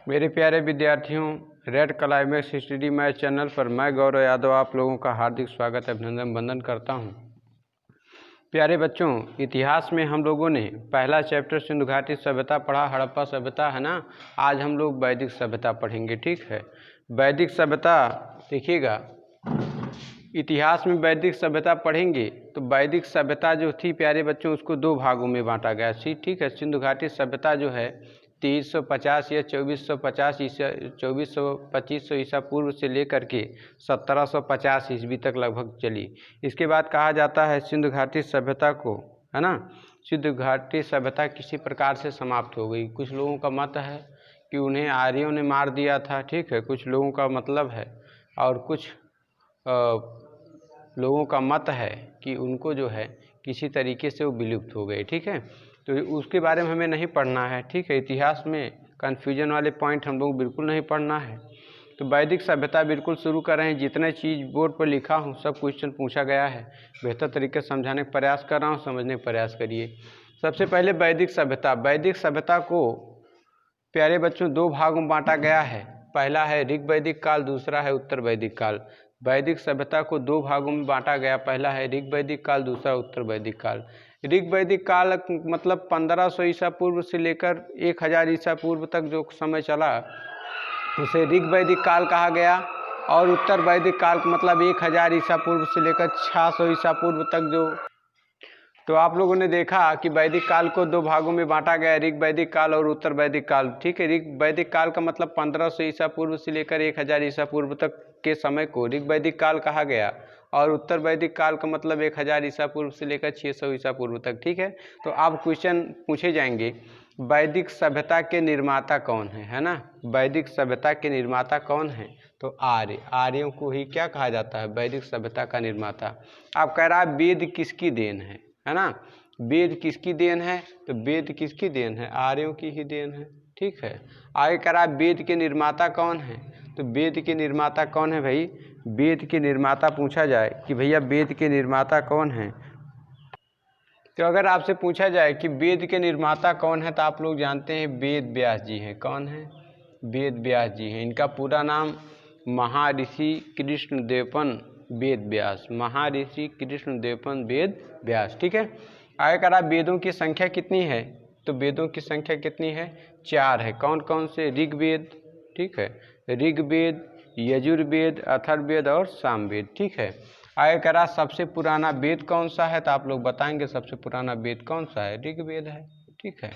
मेरे प्यारे विद्यार्थियों, red climax study math channel पर मैं गौरव यादव आप लोगों का हार्दिक स्वागत अभिनंदन वंदन करता हूं। प्यारे बच्चों, इतिहास में हम लोगों ने पहला चैप्टर सिंधु घाटी सभ्यता पढ़ा, हड़प्पा सभ्यता, है ना। आज हम लोग वैदिक सभ्यता पढ़ेंगे, ठीक है। वैदिक सभ्यता देखिएगा, इतिहास में वैदिक सभ्यता पढ़ेंगे तो वैदिक सभ्यता जो थी प्यारे बच्चों, उसको दो भागों में बांटा गया थी, ठीक है। सिंधु घाटी सभ्यता जो है 2350 या 2450 ईसा 2400-2500 ईसा पूर्व से लेकर के 1750 ईस्वी तक लगभग चली। इसके बाद कहा जाता है सिंधु घाटी सभ्यता को, है ना, सिंधु घाटी सभ्यता किसी प्रकार से समाप्त हो गई। कुछ लोगों का मत है कि उन्हें आर्यों ने मार दिया था, ठीक है, कुछ लोगों का मतलब है, और कुछ लोगों का मत है कि उनको जो है किसी तरीके से वो विलुप्त हो गए, ठीक है। तो उसके बारे में हमें नहीं पढ़ना है, ठीक है। इतिहास में कन्फ्यूजन वाले पॉइंट हम लोग बिल्कुल नहीं पढ़ना है। तो वैदिक सभ्यता बिल्कुल शुरू कर रहे हैं। जितने चीज़ बोर्ड पर लिखा हूँ सब क्वेश्चन पूछा गया है, बेहतर तरीके से समझाने का प्रयास कर रहा हूँ, समझने का प्रयास करिए। सबसे पहले वैदिक सभ्यता। वैदिक सभ्यता को प्यारे बच्चों दो भागों में बांटा गया है। पहला है ऋग वैदिक काल, दूसरा है उत्तर वैदिक काल। वैदिक सभ्यता को दो भागों में बांटा गया, पहला है ऋग वैदिक काल, दूसरा उत्तर वैदिक काल। ऋग वैदिक काल मतलब 1500 ईसा पूर्व से लेकर 1000 ईसा पूर्व तक जो समय चला उसे ऋग वैदिक काल कहा गया, और उत्तर वैदिक काल मतलब 1000 ईसा पूर्व से लेकर 600 ईसा पूर्व तक जो। तो आप लोगों ने देखा कि वैदिक काल को दो भागों में बांटा गया, ऋग वैदिक काल और उत्तर वैदिक काल, ठीक है। ऋग वैदिक काल का मतलब 1500 ईसा पूर्व से लेकर 1000 ईसा पूर्व तक के समय को ऋग वैदिक काल कहा गया, और उत्तर वैदिक काल का मतलब 1000 ईसा पूर्व से लेकर 600 ईसा पूर्व तक, ठीक है। तो अब क्वेश्चन पूछे जाएंगे, वैदिक सभ्यता के निर्माता कौन है ना। वैदिक सभ्यता के निर्माता कौन है? तो आर्यों को ही क्या कहा जाता है? वैदिक सभ्यता का निर्माता। आप कह रहा है वेद किसकी देन है ना। वेद किसकी देन है? तो वेद किसकी देन है? आर्यों की ही देन है, ठीक है। आगे कह रहा है वेद के निर्माता कौन है? तो वेद के निर्माता कौन है भाई? वेद के निर्माता पूछा जाए कि भैया वेद के निर्माता कौन है, तो अगर आपसे पूछा जाए कि वेद के निर्माता कौन है, तो आप लोग जानते हैं वेद व्यास जी हैं। कौन है? वेद व्यास जी हैं। इनका पूरा नाम महर्षि कृष्णदेवपन वेद व्यास, महर्षि कृष्णदेवपन वेद व्यास, ठीक है। आगे करा वेदों की संख्या कितनी है? तो वेदों की संख्या कितनी है? 4 है। कौन कौन से? ऋग्वेद, ठीक है, ऋग्वेद, यजुर्वेद, अथर्ववेद और सामवेद, ठीक है। आगे करा सबसे पुराना वेद कौन सा है? तो आप लोग बताएंगे सबसे पुराना वेद कौन सा है? ऋग्वेद है, ठीक है।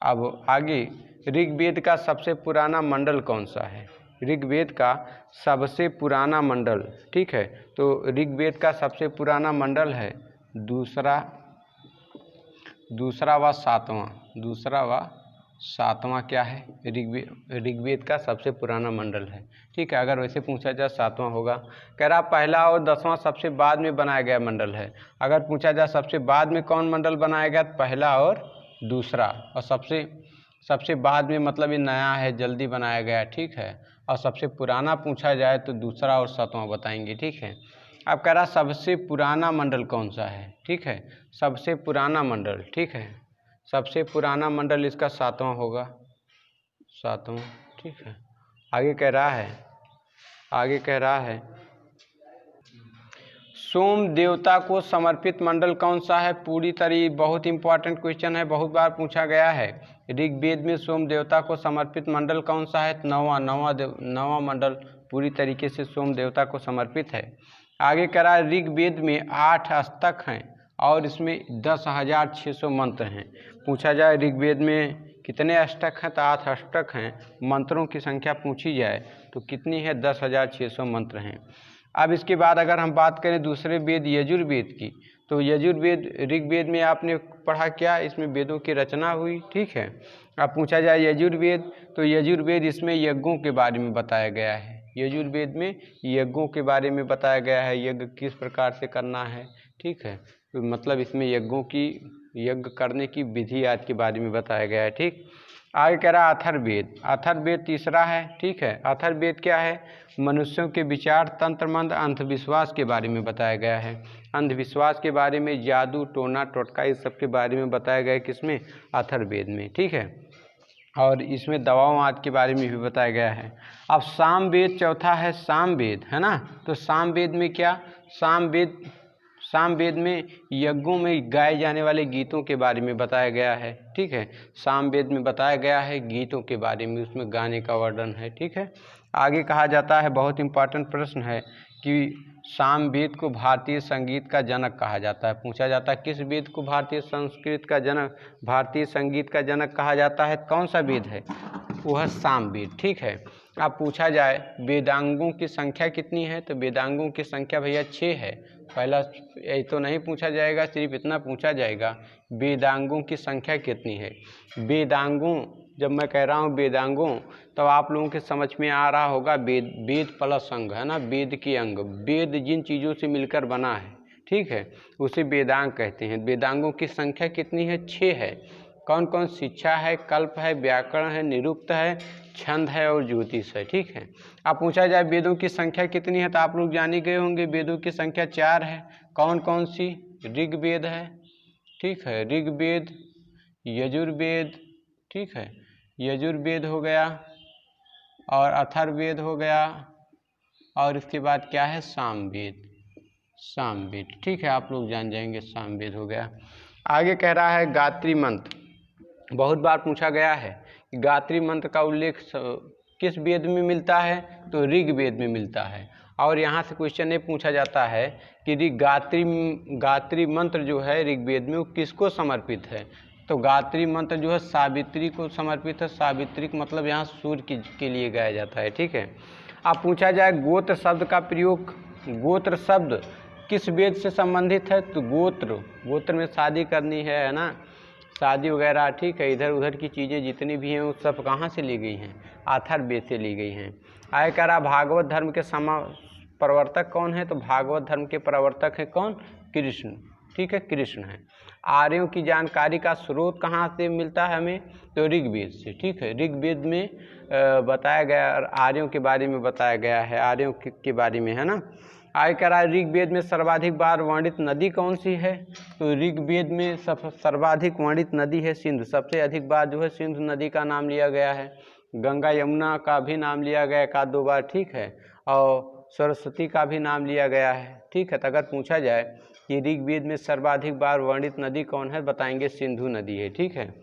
अब आगे ऋग्वेद का सबसे पुराना मंडल कौन सा है? ऋग्वेद का सबसे पुराना मंडल, ठीक है। तो ऋग्वेद का सबसे पुराना मंडल है दूसरा व सातवां क्या है? ऋग्वेद का सबसे पुराना मंडल है, ठीक है। अगर वैसे पूछा जाए सातवां होगा। कह रहा पहला और 10वां सबसे बाद में बनाया गया मंडल है। अगर पूछा जाए सबसे बाद में कौन मंडल बनाया गया, तो पहला और दूसरा, और सबसे बाद में मतलब ये नया है, जल्दी बनाया गया, ठीक है। और सबसे पुराना पूछा जाए तो दूसरा और 7वां बताएंगे, ठीक है। अब कह रहा सबसे पुराना मंडल कौन सा है, ठीक है। सबसे पुराना मंडल, ठीक है, सबसे पुराना मंडल इसका 7वां होगा, 7वां, ठीक है। आगे कह रहा है सोम देवता को समर्पित मंडल कौन सा है? पूरी तरह बहुत इंपॉर्टेंट क्वेश्चन है, बहुत बार पूछा गया है। ऋग्वेद में सोम देवता को समर्पित मंडल कौन सा है? नौवां मंडल पूरी तरीके से सोम देवता को समर्पित है। आगे कह रहा है ऋग्वेद में 8 अष्टक हैं और इसमें 10,600 मंत्र हैं। पूछा जाए ऋग्वेद में कितने अष्टक हैं, तो 8 अष्टक हैं। मंत्रों की संख्या पूछी जाए तो कितनी है? 10,600 मंत्र हैं। अब इसके बाद अगर हम बात करें दूसरे वेद यजुर्वेद की, तो यजुर्वेद ऋग्वेद में आपने पढ़ा क्या? इसमें वेदों की रचना हुई, ठीक है। अब पूछा जाए यजुर्वेद, तो यजुर्वेद इसमें यज्ञों के बारे में बताया गया है। यजुर्वेद में यज्ञों के बारे में बताया गया है, यज्ञ किस प्रकार से करना है, ठीक है। तो मतलब इसमें यज्ञ करने की विधि आदि के बारे में बताया गया है, ठीक। आगे कह रहा अथर्ववेद। अथर्ववेद तीसरा है, ठीक है। अथर्ववेद क्या है? मनुष्यों के विचार, तंत्र मंत्र, अंधविश्वास के बारे में बताया गया है। अंधविश्वास के बारे में, जादू टोना टोटका इस सब के बारे में बताया गया है किसमें? अथर्ववेद में, ठीक है। और इसमें दवाओं के बारे में भी बताया गया है। अब सामवेद चौथा है सामवेद, है ना। तो सामवेद में क्या, सामवेद में यज्ञों में गाए जाने वाले गीतों के बारे में बताया गया है, ठीक है। सामवेद में बताया गया है गीतों के बारे में, उसमें गाने का वर्णन है, ठीक है। आगे कहा जाता है, बहुत इंपॉर्टेंट प्रश्न है कि सामवेद को भारतीय संगीत का जनक कहा जाता है। पूछा जाता है किस वेद को भारतीय संस्कृत का जनक, भारतीय संगीत का जनक कहा जाता है, कौन सा वेद है, वो है सामवेद, ठीक है। अब पूछा जाए वेदांगों की संख्या कितनी है, तो वेदांगों की संख्या भैया 6 है। पहला ये तो नहीं पूछा जाएगा, सिर्फ इतना पूछा जाएगा वेदांगों की संख्या कितनी है। वेदांगों, जब मैं कह रहा हूँ वेदांगों, तो आप लोगों के समझ में आ रहा होगा वेद प्लस अंग, है ना, वेद के अंग, वेद जिन चीज़ों से मिलकर बना है, ठीक है, उसे वेदांग कहते हैं। वेदांगों की संख्या कितनी है, 6 है। कौन कौन, शिक्षा है, कल्प है, व्याकरण है, निरुक्त है, छंद है और ज्योतिष है, ठीक है। अब पूछा जाए वेदों की संख्या कितनी है, तो आप लोग जान ही गए होंगे वेदों की संख्या 4 है। कौन कौन सी, ऋग्वेद है, ठीक है, ऋग्वेद, यजुर्वेद, ठीक है, यजुर्वेद हो गया, और अथर्ववेद हो गया, और इसके बाद क्या है, सामवेद, सामवेद, ठीक है, आप लोग जान जाएंगे सामवेद हो गया। आगे कह रहा है गायत्री मंत्र, बहुत बार पूछा गया है कि गायत्री मंत्र का उल्लेख किस वेद में मिलता है, तो ऋग्वेद में मिलता है। और यहाँ से क्वेश्चन ये पूछा जाता है कि गायत्री मंत्र जो है ऋग्वेद में वो किसको समर्पित है, तो गायत्री मंत्र जो है सावित्री को समर्पित है। सावित्री का मतलब यहाँ सूर्य के लिए गाया जाता है, ठीक है। अब पूछा जाए गोत्र शब्द का प्रयोग, गोत्र शब्द किस वेद से संबंधित है, तो गोत्र में शादी करनी है ना, शादी वगैरह, ठीक है, इधर उधर की चीज़ें जितनी भी हैं वो सब कहाँ से ली गई हैं, अथर्ववेद से ली गई हैं। आगे कह रहा भागवत धर्म के प्रवर्तक कौन है, तो भागवत धर्म के प्रवर्तक है कौन, कृष्ण, ठीक है, कृष्ण है। आर्यों की जानकारी का स्रोत कहाँ से मिलता है हमें, तो ऋग्वेद से, ठीक है। ऋग्वेद में बताया गया, आर्यों के बारे में बताया गया है, आर्यों के बारे में, है ना। आगे कह रहा है ऋग्वेद में सर्वाधिक बार वर्णित नदी कौन सी है, तो ऋग्वेद में सर्वाधिक वर्णित नदी है सिंधु। सबसे अधिक बार जो है सिंधु नदी का नाम लिया गया है। गंगा यमुना का भी नाम लिया गया एक आध दो बार, ठीक है, और सरस्वती का भी नाम लिया गया है, ठीक है। तो अगर पूछा जाए कि ऋग्वेद में सर्वाधिक बार वर्णित नदी कौन है, बताएंगे सिंधु नदी है, ठीक है।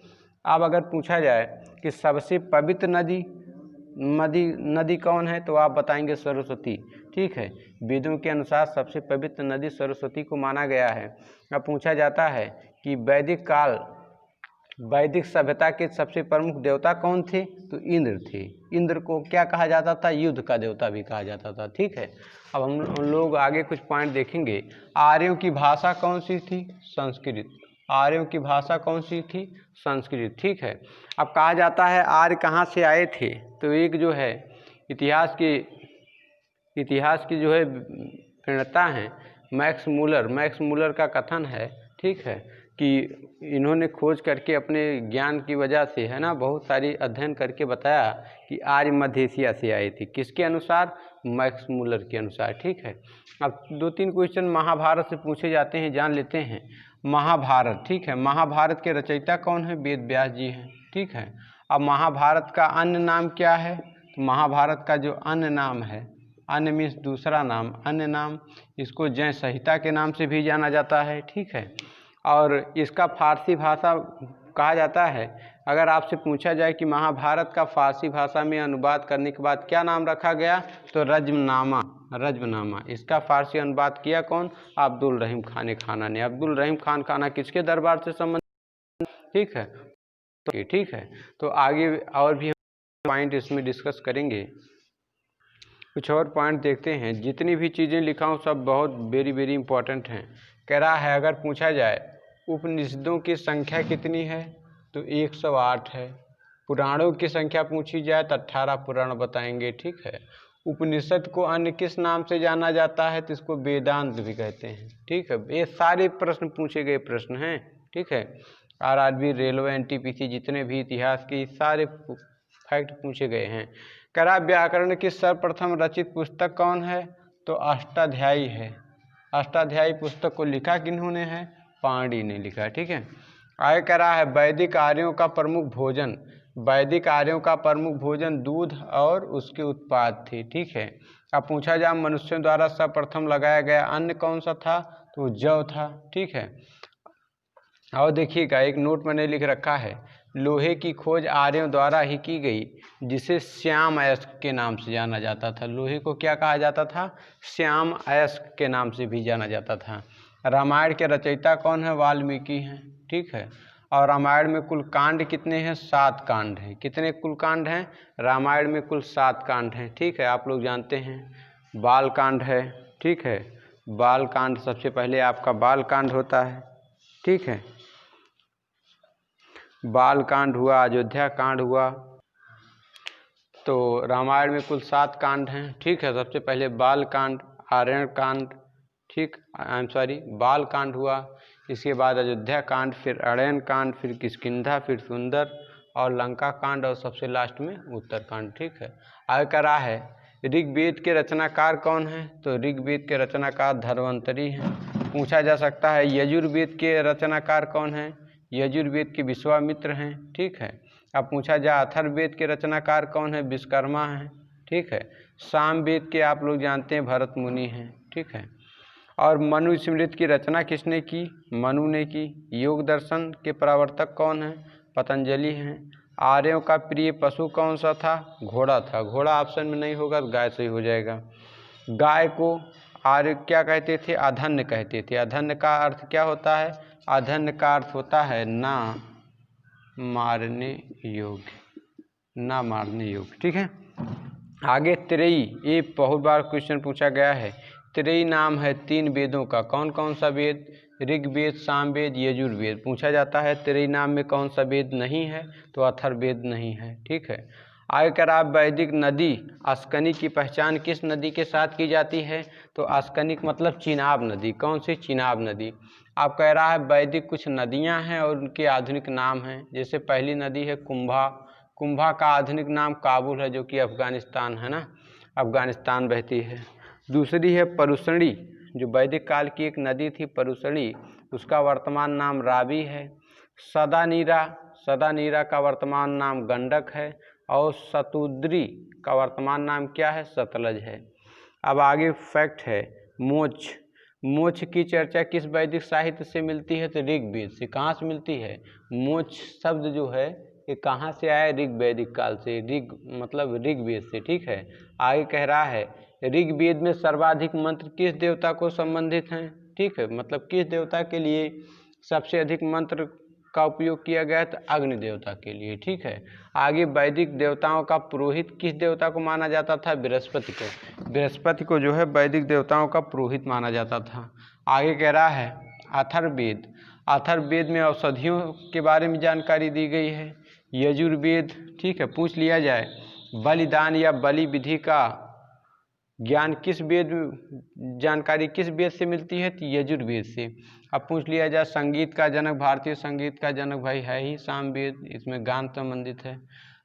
अब अगर पूछा जाए कि सबसे पवित्र नदी कौन है, तो आप बताएंगे सरस्वती, ठीक है। वेदों के अनुसार सबसे पवित्र नदी सरस्वती को माना गया है। अब पूछा जाता है कि वैदिक सभ्यता के सबसे प्रमुख देवता कौन थे, तो इंद्र थे। इंद्र को क्या कहा जाता था, युद्ध का देवता भी कहा जाता था, ठीक है। अब हम लोग आगे कुछ पॉइंट देखेंगे। आर्यों की भाषा कौन सी थी, संस्कृत। आर्यों की भाषा कौन सी थी, संस्कृत, ठीक है। अब कहा जाता है आर्य कहाँ से आए थे, तो एक जो है इतिहास की जो है प्रणेता हैं मैक्स मूलर का कथन है, ठीक है, कि इन्होंने खोज करके अपने ज्ञान की वजह से, है ना, बहुत सारी अध्ययन करके बताया कि आर्य मध्य एशिया से आए थे। किसके अनुसार, मैक्स मूलर के अनुसार, ठीक है। अब 2-3 क्वेश्चन महाभारत से पूछे जाते हैं, जान लेते हैं। महाभारत, ठीक है, महाभारत के रचयिता कौन है, वेद व्यास जी हैं, ठीक है। अब महाभारत का अन्य नाम क्या है, तो महाभारत का जो अन्य नाम है, अन्य मीन्स दूसरा नाम, अन्य नाम, इसको जय संहिता के नाम से भी जाना जाता है, ठीक है। और इसका फारसी भाषा कहा जाता है। अगर आपसे पूछा जाए कि महाभारत का फारसी भाषा में अनुवाद करने के बाद क्या नाम रखा गया, तो रज्मनामा। इसका फारसी अनुवाद किया कौन, अब्दुल रहीम खान खाना ने। अब्दुल रहीम खान खाना किसके दरबार से संबंधित, ठीक है, तो ठीक है। तो आगे और भी पॉइंट इसमें डिस्कस करेंगे। कुछ और पॉइंट देखते हैं। जितनी भी चीज़ें लिखा हूँ सब बहुत वेरी इंपॉर्टेंट हैं। कह रहा है अगर पूछा जाए उपनिषदों की संख्या कितनी है, तो 108 है। पुराणों की संख्या पूछी जाए तो 18 पुराण बताएंगे, ठीक है। उपनिषद को अन्य किस नाम से जाना जाता है, तो इसको वेदांत भी कहते हैं, ठीक है। ये सारे प्रश्न पूछे गए प्रश्न हैं, ठीक है। RRB, रेलवे, NTPC जितने भी इतिहास के सारे फैक्ट पूछे गए हैं। कह रहा व्याकरण की सर्वप्रथम रचित पुस्तक कौन है, तो अष्टाध्यायी है। अष्टाध्यायी पुस्तक को लिखा किन्होंने है, पाणिनि ने लिखा, ठीक है। आगे कह रहा है वैदिक आर्यों का प्रमुख भोजन। वैदिक आर्यों का प्रमुख भोजन दूध और उसके उत्पाद थे। ठीक है। अब पूछा जाए मनुष्यों द्वारा सर्वप्रथम लगाया गया अन्न कौन सा था, तो जौ था। ठीक है। और देखिएगा एक नोट मैंने लिख रखा है, लोहे की खोज आर्यों द्वारा ही की गई, जिसे श्याम अयस्क के नाम से जाना जाता था। लोहे को क्या कहा जाता था, श्याम अयस्क के नाम से भी जाना जाता था। रामायण के रचयिता कौन है, वाल्मीकि हैं। ठीक है। और रामायण में कुल कांड कितने हैं, 7 कांड हैं। कितने कुल कांड हैं, रामायण में कुल 7 कांड हैं। ठीक है। आप लोग जानते हैं बाल कांड है। ठीक है। बाल कांड सबसे पहले आपका बाल कांड होता है। ठीक है। बाल कांड हुआ, अयोध्या कांड हुआ। तो रामायण में कुल 7 कांड हैं। ठीक है। सबसे पहले बाल कांड, आरण्य कांड, ठीक बाल कांड हुआ, इसके बाद अयोध्या कांड, फिर अरण्य कांड, फिर किष्किंधा, फिर सुंदर और लंका कांड, और सबसे लास्ट में उत्तर कांड। ठीक है। आगे करा है ऋग्वेद के रचनाकार कौन है, तो ऋग्वेद के रचनाकार धन्वंतरी हैं। पूछा जा सकता है यजुर्वेद के रचनाकार कौन है, यजुर्वेद के विश्वामित्र हैं। ठीक है। अब पूछा जाए अथर्ववेद के रचनाकार कौन है, विश्वकर्मा हैं। ठीक है। सामवेद के आप लोग जानते हैं भरत मुनि हैं। ठीक है। और मनुस्मृति की रचना किसने की, मनु ने की। योग दर्शन के प्रवर्तक कौन है, पतंजलि हैं। आर्यों का प्रिय पशु कौन सा था, घोड़ा था। घोड़ा ऑप्शन में नहीं होगा तो गाय से ही हो जाएगा। गाय को आर्य क्या कहते थे, अधन्य कहते थे। अधन्य का अर्थ क्या होता है, अधन्य का अर्थ होता है ना मारने योग्य, ना मारने योग्य। ठीक है। आगे त्रेई, ये बहुत बार क्वेश्चन पूछा गया है। त्रेई नाम है 3 वेदों का, कौन कौन सा वेद, ऋग्वेद, सामवेद, यजुर्वेद। पूछा जाता है त्रेई नाम में कौन सा वेद नहीं है, तो अथर्ववेद नहीं है। ठीक है। आगे कर आप वैदिक नदी अस्कनी की पहचान किस नदी के साथ की जाती है, तो अस्कनिक मतलब चिनाब नदी। कौन सी, चिनाब नदी। आप कह रहा है वैदिक कुछ नदियां हैं और उनके आधुनिक नाम हैं। जैसे पहली नदी है कुंभा, कुंभा का आधुनिक नाम काबुल है, जो कि अफगानिस्तान है ना, अफगानिस्तान बहती है। दूसरी है परुषणी, जो वैदिक काल की एक नदी थी परुषणी, उसका वर्तमान नाम रावी है। सदानीरा, सदानीरा का वर्तमान नाम गंडक है। और शतुद्री का वर्तमान नाम क्या है, सतलज है। अब आगे फैक्ट है मोक्ष, मोक्ष की चर्चा किस वैदिक साहित्य से मिलती है, तो ऋग्वेद से। कहाँ से मिलती है, मोक्ष शब्द जो है ये कहाँ से आया, ऋग वैदिक काल से, ऋग मतलब ऋग्वेद से। ठीक है। आगे कह रहा है ऋग्वेद में सर्वाधिक मंत्र किस देवता को संबंधित हैं। ठीक है। मतलब किस देवता के लिए सबसे अधिक मंत्र का उपयोग किया गया, तो अग्नि देवता के लिए। ठीक है। आगे वैदिक देवताओं का पुरोहित किस देवता को माना जाता था, बृहस्पति को। बृहस्पति को जो है वैदिक देवताओं का पुरोहित माना जाता था। आगे कह रहा है अथर्ववेद, अथर्ववेद में औषधियों के बारे में जानकारी दी गई है। यजुर्वेद, ठीक है, पूछ लिया जाए बलिदान या बलि विधि का ज्ञान किस वेद, जानकारी किस वेद से मिलती है, तो यजुर्वेद से। अब पूछ लिया जाए संगीत का जनक, भारतीय संगीत का जनक भाई है ही सामवेद, इसमें गान संबंधित है।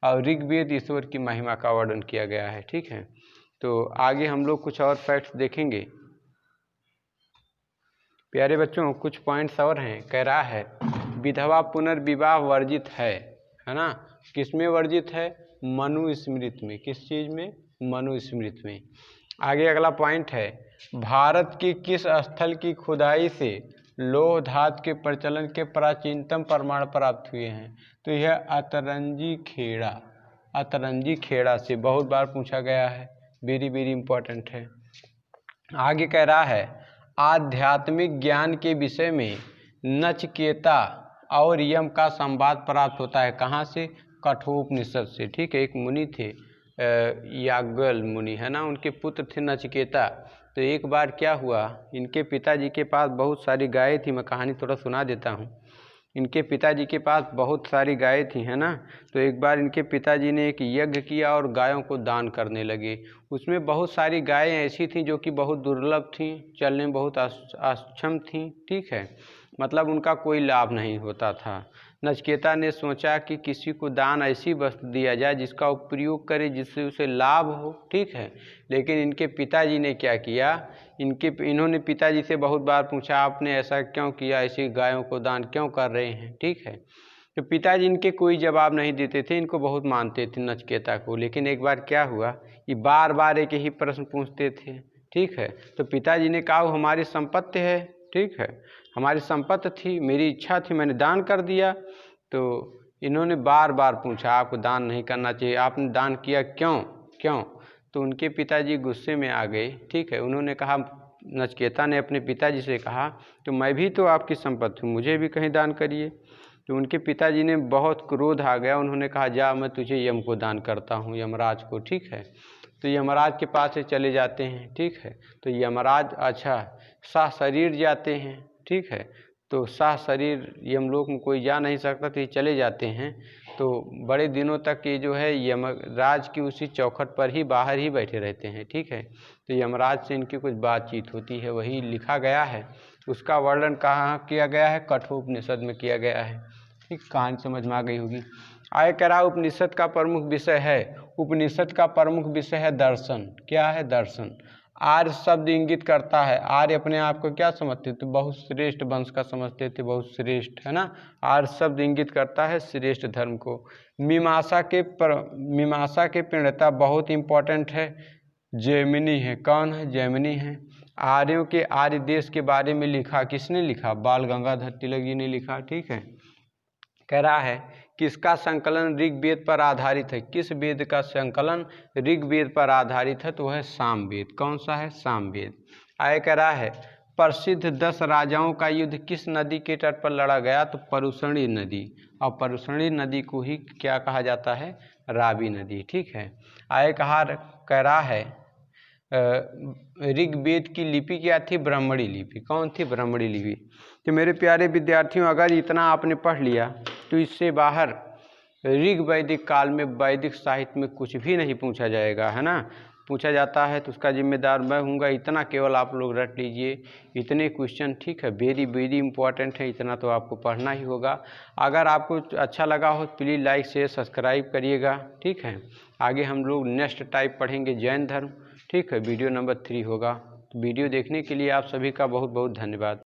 और ऋग्वेद ईश्वर की महिमा का वर्णन किया गया है। ठीक है। तो आगे हम लोग कुछ और फैक्ट्स देखेंगे। प्यारे बच्चों कुछ पॉइंट्स और हैं। कह रहा है विधवा पुनर्विवाह वर्जित है ना, किसमें वर्जित है, मनुस्मृति में। किस चीज़ में, मनुस्मृति में। आगे अगला पॉइंट है भारत की किस स्थल की खुदाई से लौह धातु के प्रचलन के प्राचीनतम प्रमाण प्राप्त हुए हैं, तो यह अतरंजी खेड़ा, अतरंजी खेड़ा से बहुत बार पूछा गया है, वेरी वेरी इंपॉर्टेंट है। आगे कह रहा है आध्यात्मिक ज्ञान के विषय में नचिकेता और यम का संवाद प्राप्त होता है, कहाँ से, कठोपनिषद से। ठीक है। एक मुनि थे याज्ञवल्क्य मुनि है ना, उनके पुत्र थे नचिकेता। तो एक बार क्या हुआ, इनके पिताजी के पास बहुत सारी गायें थी। मैं कहानी थोड़ा सुना देता हूँ। इनके पिताजी के पास बहुत सारी गायें थी है ना, तो एक बार इनके पिताजी ने एक यज्ञ किया और गायों को दान करने लगे। उसमें बहुत सारी गायें ऐसी थीं जो कि बहुत दुर्लभ थीं, चलने में बहुत अक्षम थीं। ठीक है। मतलब उनका कोई लाभ नहीं होता था। नचिकेता ने सोचा कि किसी को दान ऐसी वस्तु दिया जाए जिसका उपयोग करे, जिससे उसे लाभ हो। ठीक है। लेकिन इनके पिताजी ने क्या किया, इन्होंने पिताजी से बहुत बार पूछा आपने ऐसा क्यों किया, ऐसी गायों को दान क्यों कर रहे हैं। ठीक है। तो पिताजी इनके कोई जवाब नहीं देते थे, इनको बहुत मानते थे नचिकेता को। लेकिन एक बार क्या हुआ, ये बार बार एक ही प्रश्न पूछते थे, ठीक है। तो पिताजी ने कहा वो हमारी संपत्ति है, ठीक है, हमारी संपत्ति थी, मेरी इच्छा थी, मैंने दान कर दिया। तो इन्होंने बार बार पूछा आपको दान नहीं करना चाहिए, आपने दान किया क्यों क्यों? तो उनके पिताजी गुस्से में आ गए, ठीक है। उन्होंने कहा, नचिकेता ने अपने पिताजी से कहा तो मैं भी तो आपकी संपत्ति हूँ, मुझे भी कहीं दान करिए। तो उनके पिताजी ने बहुत क्रोध आ गया, उन्होंने कहा जा मैं तुझे यम को दान करता हूँ, यमराज को, ठीक है। तो यमराज के पास से चले जाते हैं, ठीक है। तो यमराज अच्छा शाह शरीर जाते हैं, ठीक है। तो शाह शरीर यमलोक में कोई जा नहीं सकता, तो ये चले जाते हैं। तो बड़े दिनों तक ये जो है यमराज की उसी चौखट पर ही बाहर ही बैठे रहते हैं, ठीक है। तो यमराज से इनकी कुछ बातचीत होती है, वही लिखा गया है, उसका वर्णन कहाँ किया गया है, कठोपनिषद में किया गया है, ठीक। कहानी समझ में आ गई होगी। आगे कह रहा उपनिषद का प्रमुख विषय है, उपनिषद का प्रमुख विषय है दर्शन। क्या है? दर्शन। आर्य शब्द इंगित करता है, आर्य अपने आप को क्या समझते थे? बहुत श्रेष्ठ वंश का समझते थे, बहुत श्रेष्ठ, है ना। आर्य शब्द इंगित करता है श्रेष्ठ धर्म को। मीमांसा के प्रणेता बहुत इंपॉर्टेंट है, जैमिनी है। कौन है? जैमिनी है। आर्यों के आर्य देश के बारे में लिखा, किसने लिखा? बाल गंगाधर तिलक जी ने लिखा, ठीक है। कह रहा है किसका संकलन ऋग्वेद पर आधारित है? किस वेद का संकलन ऋग्वेद पर आधारित है? तो है सामवेद। कौन सा है? सामवेद। आगे कह रहा है प्रसिद्ध 10 राजाओं का युद्ध किस नदी के तट पर लड़ा गया? तो परुषणी नदी। और परुषणी नदी को ही क्या कहा जाता है? रावी नदी, ठीक है। आगे कह रहा है ऋग्वेद की लिपि क्या थी? ब्राह्मणी लिपि। कौन थी? ब्राह्मणी लिपि। तो मेरे प्यारे विद्यार्थियों, अगर इतना आपने पढ़ लिया तो इससे बाहर ऋग वैदिक काल में वैदिक साहित्य में कुछ भी नहीं पूछा जाएगा, है ना। पूछा जाता है तो उसका जिम्मेदार मैं हूँगा। इतना केवल आप लोग रट लीजिए, इतने क्वेश्चन, ठीक है, वेरी वेरी इंपॉर्टेंट है, इतना तो आपको पढ़ना ही होगा। अगर आपको अच्छा लगा हो प्लीज़ लाइक शेयर सब्सक्राइब करिएगा, ठीक है। आगे हम लोग नेक्स्ट टाइप पढ़ेंगे जैन धर्म, ठीक है। वीडियो नंबर 3 होगा। तो वीडियो देखने के लिए आप सभी का बहुत बहुत धन्यवाद।